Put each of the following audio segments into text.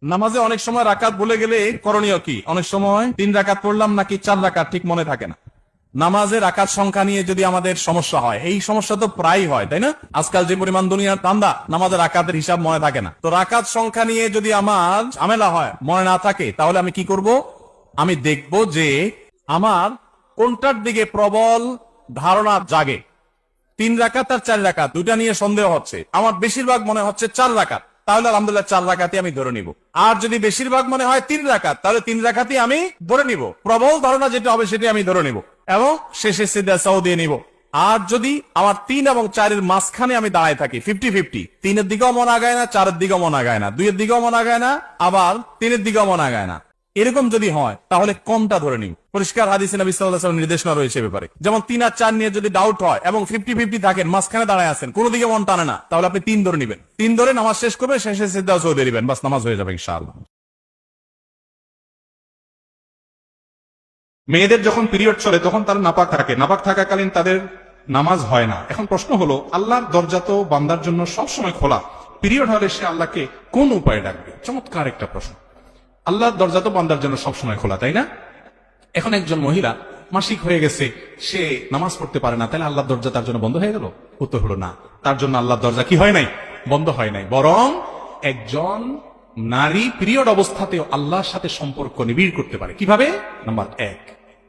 নামাজে অনেক সময় রাকাত ভুলে গেলে করণীয় কি? অনেক সময় 3 রাকাত পড়লাম নাকি 4 রাকাত ঠিক মনে থাকে না। নামাজে রাকাত সংখ্যা নিয়ে যদি আমাদের সমস্যা হয়, এই সমস্যা তো প্রায় হয়, তাই না? আজকাল যে পরিমাণ দুনিয়ার ধান্দা, নামাজের রাকাতের হিসাব মনে থাকে না। তো রাকাত সংখ্যা নিয়ে যদি আমার ঝামেলা হয়, মনে না থাকে, তাহলে আমি কি করব? আমি দেখব যে আমার কোনটার দিকে প্রবল ধারণা জাগে। 3 রাকাত আর 4 রাকাত দুটা নিয়ে সন্দেহ হচ্ছে, আমার বেশিরভাগ মনে হচ্ছে 4 রাকাত, তাহলে আলহামদুলিল্লাহ 4 রাকাতই আমি ধরে নিব। আর যদি বেশিরভাগ মনে হয় 3 রাকাত, তাহলে 3 রাকাতই আমি ধরে নিব। প্রবল ধারণা যেটা হবে সেটাই আমি ধরে নিব এবং শেষে সিজদা সাও দিয়ে নিব। আর যদি আমার 3 এবং 4 এর মাঝখানে আমি দাঁড়ায় থাকি, 50-50, 3 এর দিকেও মন আগায় না, 4 এর দিকেও মন আগায় না, 2 এর দিকেও মন আগায় না, আবার 3 এর দিকেও মন আগায় না, এরকম যদি হয়, তাহলে কোনটা ধরে নিব? পরিষ্কার হাদিসে নবী সাল্লাল্লাহু আলাইহি ওয়াসাল্লাম নির্দেশনা রয়েছে ব্যাপারে। যেমন 3 আর 4 নিয়ে যদি ডাউট হয় এবং 50-50 থাকেন, মাঝখানে দাঁড়ায় আছেন, কোনো দিকে মন টানে না, তাহলে আপনি 3 ধরে নিবেন। 3 ধরে নামাজ শেষ করবে, শেষে সিজদা সাও দিয়ে দিবেন, বাস নামাজ হয়ে যাবে ইনশাআল্লাহ। মেয়েদের যখন পিরিয়ড চলে তখন তারা নাপাক থাকে, নাপাক থাকাকালীন তাদের নামাজ হয় না। এখন প্রশ্ন হলো, আল্লাহর দরজা তো বান্দার জন্য সবসময় খোলা, পিরিয়ড হলে সে আল্লাহকে কোন উপায়ে ডাকবে? চমৎকার একটা প্রশ্ন। আল্লাহর দরজা তো বান্দার জন্য সবসময় খোলা, তাই না? এখন একজন মহিলা মাসিক হয়ে গেছে, সে নামাজ পড়তে পারে না, তাহলে আল্লাহর দরজা তার জন্য বন্ধ হয়ে গেল? উত্তর হলো না, তার জন্য আল্লাহর দরজা কি হয় নাই? বন্ধ হয় নাই। বরং একজন নারী পিরিয়ড অবস্থাতেও আল্লাহর সাথে সম্পর্ক নিবিড় করতে পারে। কিভাবে? নাম্বার 1,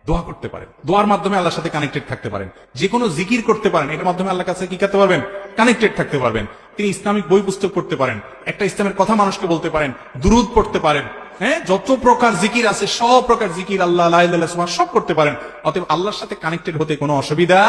দোয়া করতে পারেন, দোয়ার মাধ্যমে আল্লাহর সাথে কানেক্টেড থাকতে পারেন। যে কোনো জিকির করতে পারেন, এর মাধ্যমে আল্লাহর কাছে কি করতে পারবেন? কানেক্টেড থাকতে পারবেন। তিনি ইসলামিক বই পুস্তক পড়তে পারেন, একটা ইসলামের কথা মানুষকে বলতে পারেন, দুরুদ পড়তে পারেন, হ্যাঁ, যত প্রকার জিকির আছে সব প্রকার জিকির, আল্লাহ লা ইলাহা ইল্লাল্লাহ সব করতে পারেন। অতএব আল্লাহর সাথে কানেক্টেড হতে কোনো অসুবিধা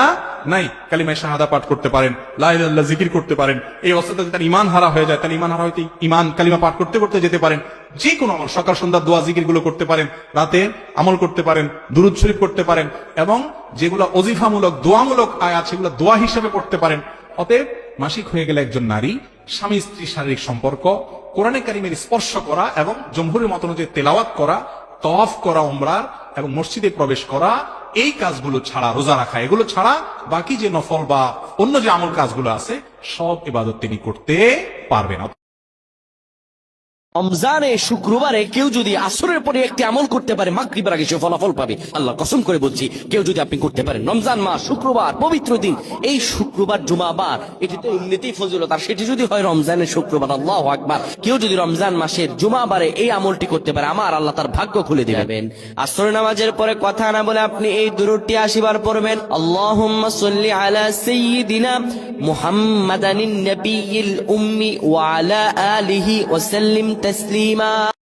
নাই। কালিমায়ে শাহাদা পাঠ করতে পারেন, লা ইলাহা ইল্লাল্লাহ জিকির করতে পারেন। এই অবস্থাতে যদি তার ঈমান হারা হয়ে যায়, তাহলে ঈমান হারা হইতে ঈমান কালিমা পাঠ করতে করতে যেতে পারেন। যে কোনো আমল, সকাল সন্ধ্যা দোয়া জিকির গুলো করতে পারেন, রাতে আমল করতে পারেন, দুরুদ শরীফ করতে পারেন, এবং যেগুলো ওজিফামূলক দোয়ামূলক আয়াত সেগুলো দোয়া হিসেবে পড়তে পারেন। অতএব মাসিক হয়ে গেলে একজন নারী স্বামী স্ত্রী শারীরিক সম্পর্ক, কোরআনে কারিমের স্পর্শ করা এবং জমহুরের মত অনুযায়ী তেলাওয়াত করা, তওয়াফ করা, উমরার এবং মসজিদে প্রবেশ করা, এই কাজগুলো ছাড়া, রোজা রাখা, এগুলো ছাড়া বাকি যে নফল বা অন্য যে আমল কাজগুলো আছে সব ইবাদত তিনি করতে পারবেন। রমজানে শুক্রবারে কেউ যদি আসরের পরে একটি আমল করতে পারে, মাগরিবের আগে সে ফলাফল পাবে। আল্লাহ কসম করে বলছি, কেউ যদি আপনি করতে পারেন, রমজান মাস শুক্রবার পবিত্র দিন, এই শুক্রবার জুমাবার, এটি তো এমনিতেই ফজিলত, আর সেটি যদি হয় রমজানের শুক্রবার, আল্লাহু আকবার, কেউ যদি রমজান মাসের জুমাবারে এই আমলটি করতে পারে, আমার আল্লাহ তার ভাগ্য খুলে দিবেন। আসর নামাজের পরে কথা না বলে আপনি এই দুরূদটি 80 বার পড়বেন। আল্লাহুম্মা সাল্লি আলা সাইয়্যিদিনা মুহাম্মাদানিন নাবিয়্যিল উম্মি ওয়া আলা আলিহি ওয়া সাল্লিম تسليما